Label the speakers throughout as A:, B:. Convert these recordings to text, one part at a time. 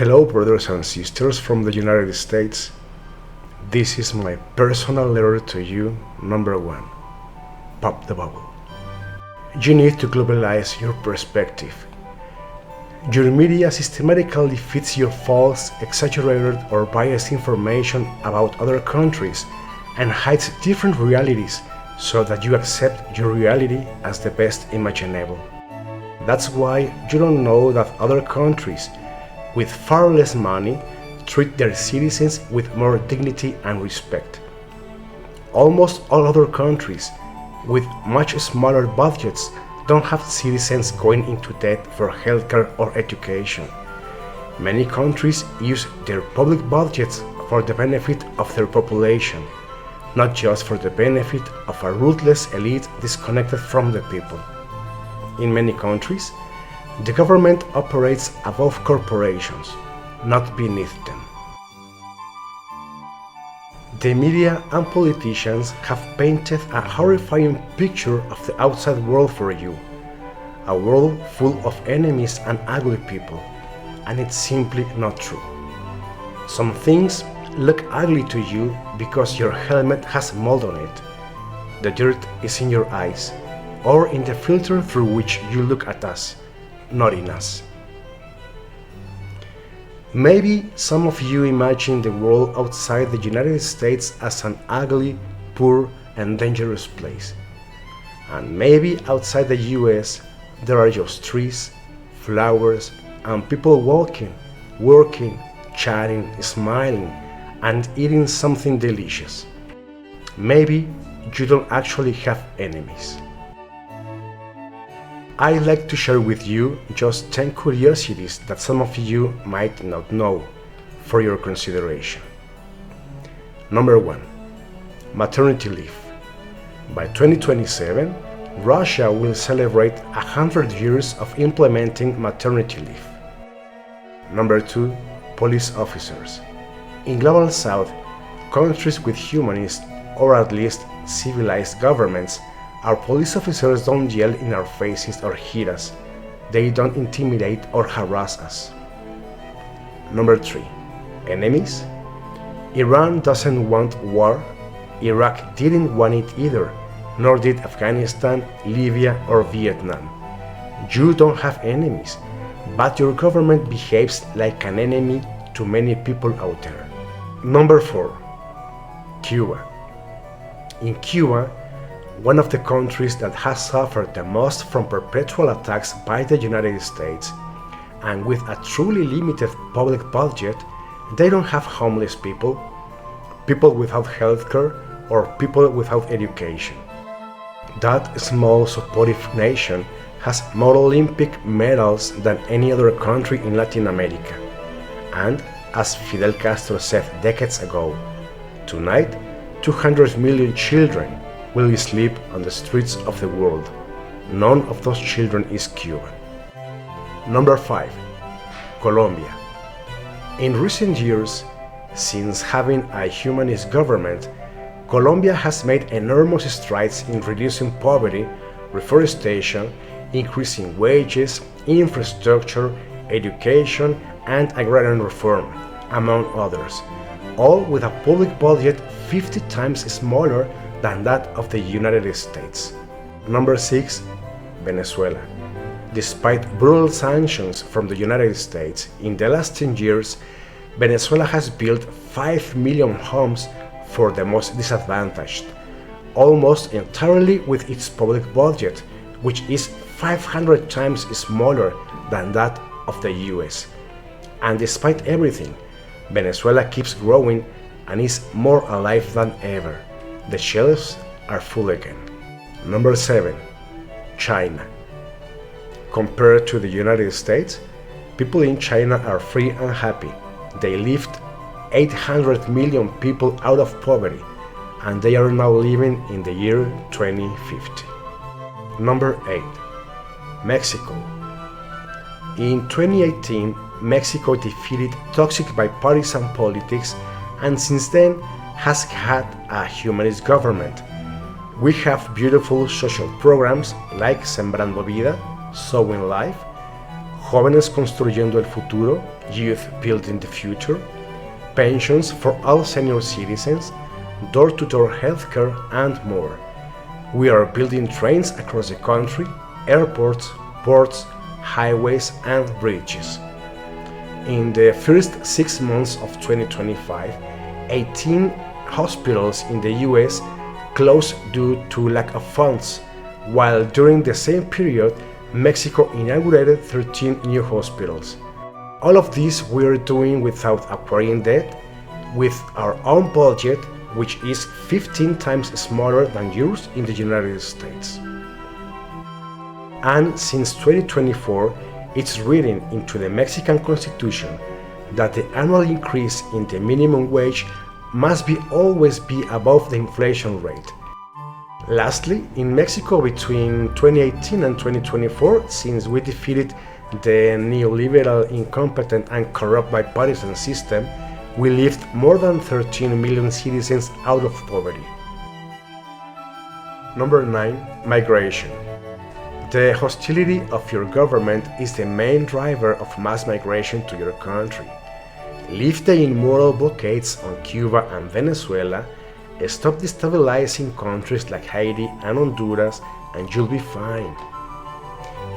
A: Hello, brothers and sisters from the United States. This is my personal letter to you, number 1. Pop the bubble. You need to globalize your perspective. Your media systematically feeds you false, exaggerated, or biased information about other countries and hides different realities so that you accept your reality as the best imaginable. That's why you don't know that other countries with far less money treat their citizens with more dignity and respect. Almost all other countries with much smaller budgets don't have citizens going into debt for healthcare or education. Many countries use their public budgets for the benefit of their population, not just for the benefit of a ruthless elite disconnected from the people. In many countries, the government operates above corporations, not beneath them. The media and politicians have painted a horrifying picture of the outside world for you, a world full of enemies and ugly people, and it's simply not true. Some things look ugly to you because your helmet has mold on it. The dirt is in your eyes, or in the filter through which you look at us, not in us. Maybe some of you imagine the world outside the United States as an ugly, poor, and dangerous place. And maybe outside the US there are just trees, flowers, and people walking, working, chatting, smiling, and eating something delicious. Maybe you don't actually have enemies. I'd like to share with you just 10 curiosities that some of you might not know for your consideration. Number 1. Maternity leave. By 2027, Russia will celebrate 100 years of implementing maternity leave. Number 2. Police officers. In Global South, countries with humanist or at least civilized governments, our police officers don't yell in our faces or hit us. They don't intimidate or harass us. Number 3. Enemies? Iran doesn't want war. Iraq didn't want it either, nor did Afghanistan, Libya, or Vietnam. You don't have enemies, but your government behaves like an enemy to many people out there. Number 4. Cuba. In Cuba, one of the countries that has suffered the most from perpetual attacks by the United States, and with a truly limited public budget, they don't have homeless people, people without healthcare, or people without education. That small supportive nation has more Olympic medals than any other country in Latin America. And, as Fidel Castro said decades ago, tonight 200 million children will sleep on the streets of the world. None of those children is Cuban. Number 5. Colombia. In recent years, since having a humanist government, Colombia has made enormous strides in reducing poverty, reforestation, increasing wages, infrastructure, education, and agrarian reform, among others, all with a public budget 50 times smaller than that of the United States. Number 6. Venezuela. Despite brutal sanctions from the United States, in the last 10 years, Venezuela has built 5 million homes for the most disadvantaged, almost entirely with its public budget, which is 500 times smaller than that of the US. And despite everything, Venezuela keeps growing and is more alive than ever. The shelves are full again. Number 7. China. Compared to the United States, people in China are free and happy. They lifted 800 million people out of poverty, and they are now living in the year 2050. Number 8. Mexico. In 2018, Mexico defeated toxic bipartisan politics and since then has had a humanist government. We have beautiful social programs like Sembrando Vida, Sowing Life, Jóvenes Construyendo el Futuro, Youth Building the Future, pensions for all senior citizens, door-to-door healthcare, and more. We are building trains across the country, airports, ports, highways, and bridges. In the first 6 months of 2025, 18 hospitals in the US closed due to lack of funds, while during the same period, Mexico inaugurated 13 new hospitals. All of this we are doing without acquiring debt, with our own budget, which is 15 times smaller than yours in the United States. And since 2024, it's written into the Mexican Constitution that the annual increase in the minimum wage must always be above the inflation rate. Lastly, in Mexico between 2018 and 2024, since we defeated the neoliberal, incompetent, and corrupt bipartisan system, we lifted more than 13 million citizens out of poverty. Number 9. Migration. The hostility of your government is the main driver of mass migration to your country. Lift the immoral blockades on Cuba and Venezuela, stop destabilizing countries like Haiti and Honduras, and you'll be fine.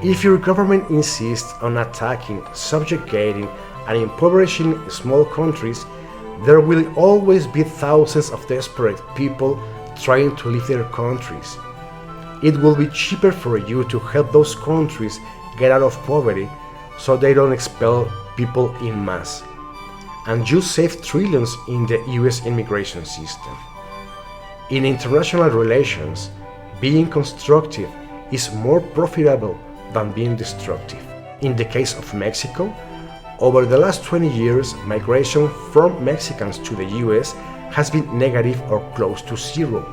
A: If your government insists on attacking, subjugating, and impoverishing small countries, there will always be thousands of desperate people trying to leave their countries. It will be cheaper for you to help those countries get out of poverty so they don't expel people in mass. And you save trillions in the US immigration system. In international relations, being constructive is more profitable than being destructive. In the case of Mexico, over the last 20 years, migration from Mexicans to the US has been negative or close to zero.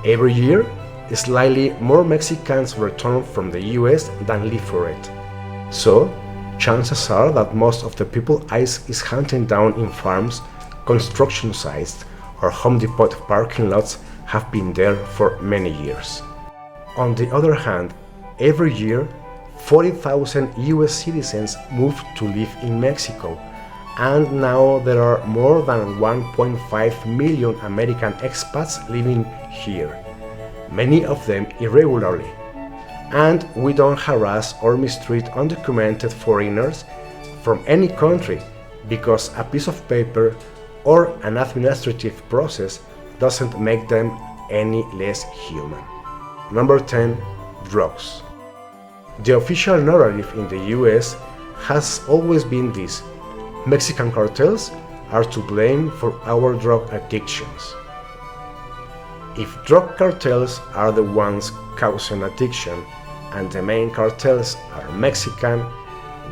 A: Every year, slightly more Mexicans return from the US than leave for it. So, chances are that most of the people ICE is hunting down in farms, construction sites, or Home Depot parking lots have been there for many years. On the other hand, every year, 40,000 US citizens move to live in Mexico, and now there are more than 1.5 million American expats living here, many of them irregularly. And we don't harass or mistreat undocumented foreigners from any country because a piece of paper or an administrative process doesn't make them any less human. Number 10. Drugs. The official narrative in the US has always been this: Mexican cartels are to blame for our drug addictions. If drug cartels are the ones causing addiction and the main cartels are Mexican,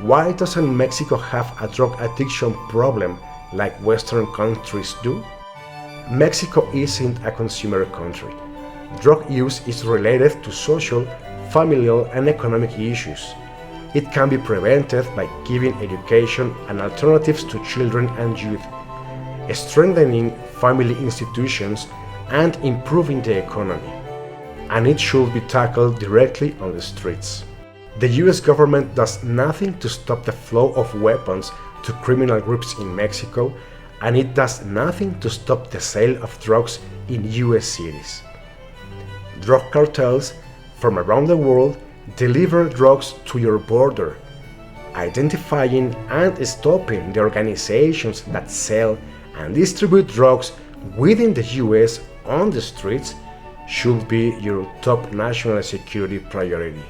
A: why doesn't Mexico have a drug addiction problem like Western countries do? Mexico isn't a consumer country. Drug use is related to social, familial, and economic issues. It can be prevented by giving education and alternatives to children and youth, strengthening family institutions, and improving the economy. And it should be tackled directly on the streets. The US government does nothing to stop the flow of weapons to criminal groups in Mexico, and it does nothing to stop the sale of drugs in US cities. Drug cartels from around the world deliver drugs to your border. Identifying and stopping the organizations that sell and distribute drugs within the US on the streets should be your top national security priority.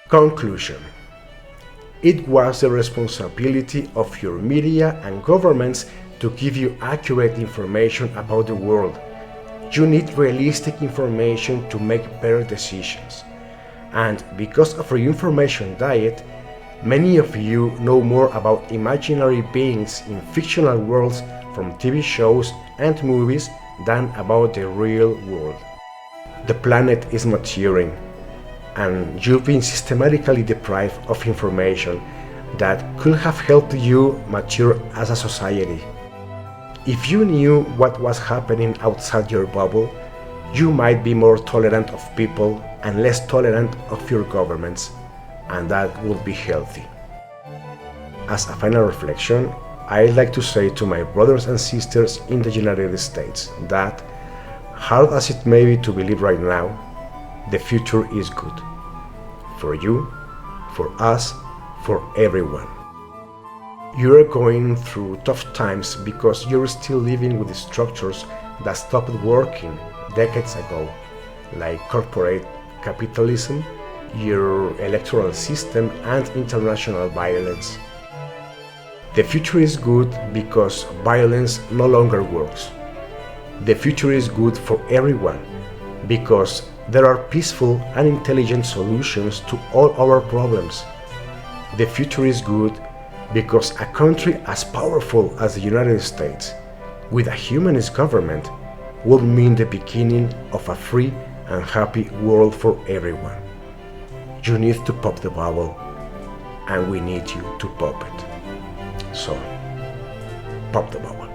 A: Conclusion. It was the responsibility of your media and governments to give you accurate information about the world. You need realistic information to make better decisions. And because of your information diet, many of you know more about imaginary beings in fictional worlds from TV shows and movies than about the real world. The planet is maturing, and you've been systematically deprived of information that could have helped you mature as a society. If you knew what was happening outside your bubble, you might be more tolerant of people and less tolerant of your governments, and that would be healthy. As a final reflection, I'd like to say to my brothers and sisters in the United States that, hard as it may be to believe right now, the future is good. For you, for us, for everyone. You are going through tough times because you're still living with the structures that stopped working decades ago, like corporate capitalism, your electoral system, and international violence. The future is good because violence no longer works. The future is good for everyone because there are peaceful and intelligent solutions to all our problems. The future is good because a country as powerful as the United States, with a humanist government, will mean the beginning of a free and happy world for everyone. You need to pop the bubble, and we need you to pop it. So, pop the bubble.